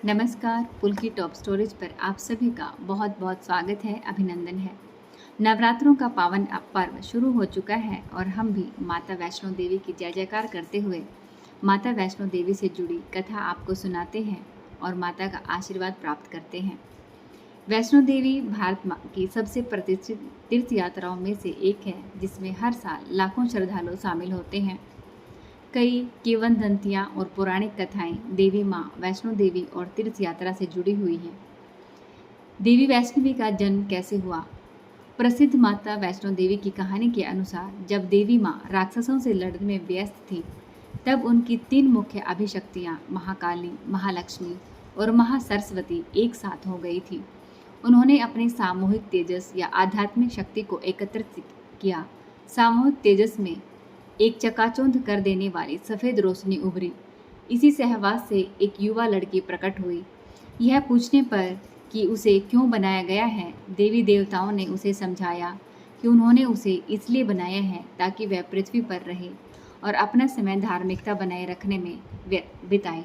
नमस्कार, पुल्की top storage पर आप सभी का बहुत बहुत स्वागत है, अभिनंदन है। नवरात्रों का पावन पर्व शुरू हो चुका है और हम भी माता वैष्णो देवी की जय जयकार करते हुए माता वैष्णो देवी से जुड़ी कथा आपको सुनाते हैं और माता का आशीर्वाद प्राप्त करते हैं। वैष्णो देवी भारत की सबसे प्रतिष्ठित तीर्थ यात्राओं में से एक है, जिसमें हर साल लाखों श्रद्धालु शामिल होते हैं। कई किंवदंतियाँ और पौराणिक कथाएं देवी माँ वैष्णो देवी और तीर्थ यात्रा से जुड़ी हुई हैं। देवी वैष्णवी का जन्म कैसे हुआ? प्रसिद्ध माता वैष्णो देवी की कहानी के अनुसार जब देवी माँ राक्षसों से लड़ने में व्यस्त थी, तब उनकी 3 मुख्य अभिशक्तियाँ महाकाली, महालक्ष्मी और महासरस्वती एक साथ हो गई थी। उन्होंने अपने सामूहिक तेजस या आध्यात्मिक शक्ति को एकत्रित किया। सामूहिक तेजस में एक चकाचौंध कर देने वाली सफ़ेद रोशनी उभरी। इसी सहवास से एक युवा लड़की प्रकट हुई। यह पूछने पर कि उसे क्यों बनाया गया है, देवी देवताओं ने उसे समझाया कि उन्होंने उसे इसलिए बनाया है ताकि वह पृथ्वी पर रहे और अपना समय धार्मिकता बनाए रखने में बिताए।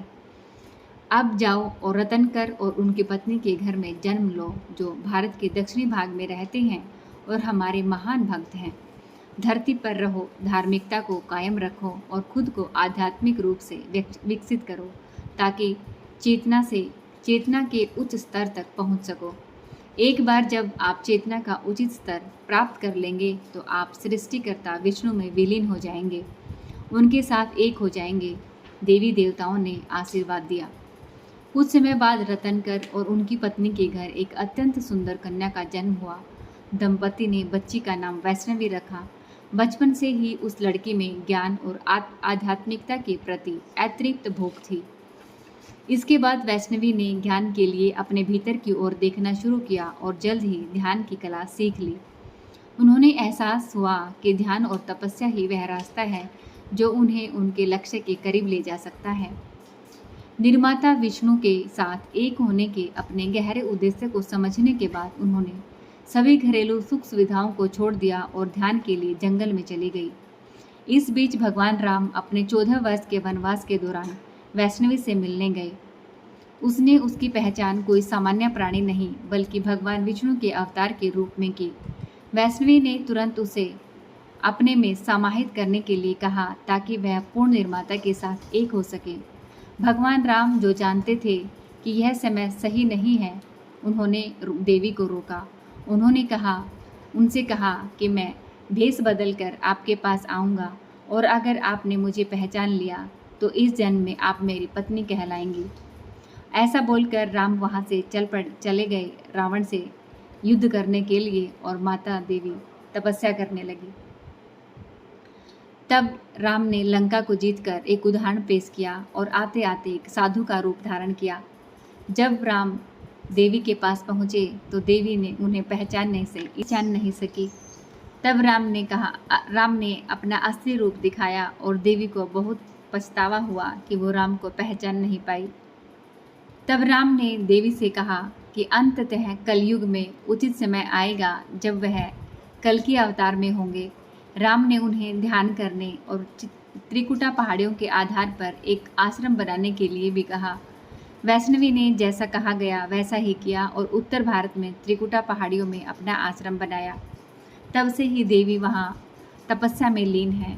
अब जाओ और रतनकर और उनकी पत्नी के घर में जन्म लो, जो भारत के दक्षिणी भाग में रहते हैं और हमारे महान भक्त हैं। धरती पर रहो, धार्मिकता को कायम रखो और खुद को आध्यात्मिक रूप से विकसित करो, ताकि चेतना के उच्च स्तर तक पहुंच सको। एक बार जब आप चेतना का उचित स्तर प्राप्त कर लेंगे तो आप सृष्टिकर्ता विष्णु में विलीन हो जाएंगे, उनके साथ एक हो जाएंगे। देवी देवताओं ने आशीर्वाद दिया। कुछ समय बाद रतनकर और उनकी पत्नी के घर एक अत्यंत सुंदर कन्या का जन्म हुआ। दंपति ने बच्ची का नाम वैष्णवी रखा। बचपन से ही उस लड़की में ज्ञान और आध्यात्मिकता के प्रति अतिरिक्त भूख थी। इसके बाद वैष्णवी ने ज्ञान के लिए अपने भीतर की ओर देखना शुरू किया और जल्द ही ध्यान की कला सीख ली। उन्होंने एहसास हुआ कि ध्यान और तपस्या ही वह रास्ता है जो उन्हें उनके लक्ष्य के करीब ले जा सकता है। निर्माता विष्णु के साथ एक होने के अपने गहरे उद्देश्य को समझने के बाद उन्होंने सभी घरेलू सुख सुविधाओं को छोड़ दिया और ध्यान के लिए जंगल में चली गई। इस बीच भगवान राम अपने 14 वर्ष के वनवास के दौरान वैष्णवी से मिलने गए। उसने उसकी पहचान कोई सामान्य प्राणी नहीं बल्कि भगवान विष्णु के अवतार के रूप में की। वैष्णवी ने तुरंत उसे अपने में समाहित करने के लिए कहा ताकि वह पूर्ण निर्माता के साथ एक हो सके। भगवान राम जो जानते थे कि यह समय सही नहीं है, उन्होंने देवी को रोका। उन्होंने उनसे कहा कि मैं भेष बदलकर आपके पास आऊँगा और अगर आपने मुझे पहचान लिया तो इस जन्म में आप मेरी पत्नी कहलाएंगी। ऐसा बोलकर राम वहाँ से चले गए रावण से युद्ध करने के लिए और माता देवी तपस्या करने लगी। तब राम ने लंका को जीतकर एक उदाहरण पेश किया और आते आते एक साधु का रूप धारण किया। जब राम देवी के पास पहुँचे तो देवी ने उन्हें पहचान नहीं सकी। तब राम ने अपना असली रूप दिखाया और देवी को बहुत पछतावा हुआ कि वो राम को पहचान नहीं पाई। तब राम ने देवी से कहा कि अंततः कलयुग में उचित समय आएगा जब वह कल की अवतार में होंगे। राम ने उन्हें ध्यान करने और त्रिकुटा पहाड़ियों के आधार पर एक आश्रम बनाने के लिए भी कहा। वैष्णवी ने जैसा कहा गया वैसा ही किया और उत्तर भारत में त्रिकुटा पहाड़ियों में अपना आश्रम बनाया। तब से ही देवी वहाँ तपस्या में लीन है।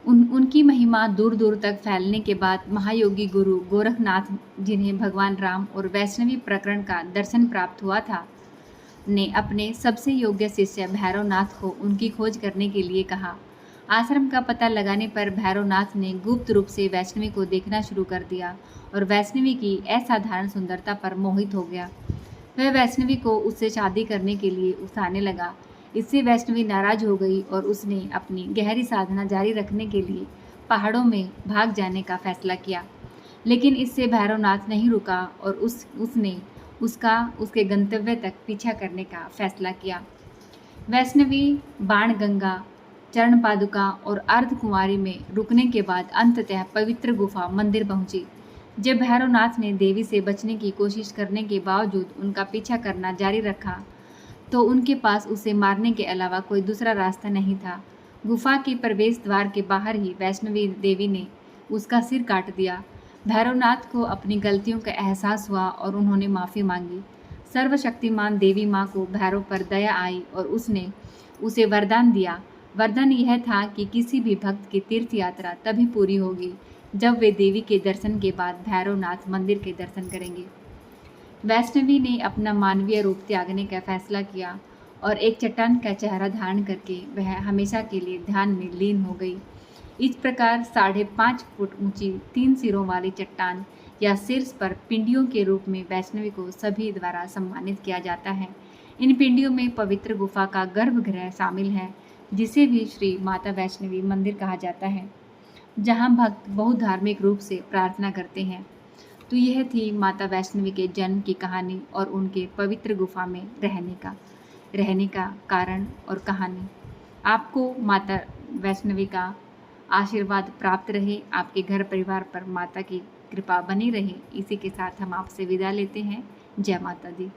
उनकी महिमा दूर दूर तक फैलने के बाद महायोगी गुरु गोरखनाथ, जिन्हें भगवान राम और वैष्णवी प्रकरण का दर्शन प्राप्त हुआ था, ने अपने सबसे योग्य शिष्य भैरवनाथ को उनकी खोज करने के लिए कहा। आश्रम का पता लगाने पर भैरवनाथ ने गुप्त रूप से वैष्णवी को देखना शुरू कर दिया और वैष्णवी की असाधारण सुंदरता पर मोहित हो गया। वह वैष्णवी को उससे शादी करने के लिए उकसाने लगा। इससे वैष्णवी नाराज हो गई और उसने अपनी गहरी साधना जारी रखने के लिए पहाड़ों में भाग जाने का फैसला किया। लेकिन इससे भैरवनाथ नहीं रुका और उसने उसके गंतव्य तक पीछा करने का फैसला किया। वैष्णवी बाणगंगा, चरण पादुका और अर्धकुंवारी में रुकने के बाद अंततः पवित्र गुफा मंदिर पहुंची। जब भैरवनाथ ने देवी से बचने की कोशिश करने के बावजूद उनका पीछा करना जारी रखा तो उनके पास उसे मारने के अलावा कोई दूसरा रास्ता नहीं था। गुफा के प्रवेश द्वार के बाहर ही वैष्णवी देवी ने उसका सिर काट दिया। भैरवनाथ को अपनी गलतियों का एहसास हुआ और उन्होंने माफ़ी मांगी। सर्वशक्तिमान देवी माँ को भैरव पर दया आई और उसने उसे वरदान दिया। वरदान यह था कि किसी भी भक्त की तीर्थ यात्रा तभी पूरी होगी जब वे देवी के दर्शन के बाद भैरवनाथ मंदिर के दर्शन करेंगे। वैष्णवी ने अपना मानवीय रूप त्यागने का फैसला किया और एक चट्टान का चेहरा धारण करके वह हमेशा के लिए ध्यान में लीन हो गई। इस प्रकार 5.5 फुट ऊंची 3 सिरों वाली चट्टान या शीर्ष पर पिंडियों के रूप में वैष्णवी को सभी द्वारा सम्मानित किया जाता है। इन पिंडियों में पवित्र गुफा का गर्भगृह शामिल है, जिसे भी श्री माता वैष्णवी मंदिर कहा जाता है, जहां भक्त बहुत धार्मिक रूप से प्रार्थना करते हैं। तो यह थी माता वैष्णवी के जन्म की कहानी और उनके पवित्र गुफा में रहने का कारण और कहानी। आपको माता वैष्णवी का आशीर्वाद प्राप्त रहे, आपके घर परिवार पर माता की कृपा बनी रहे। इसी के साथ हम आपसे विदा लेते हैं। जय माता दी।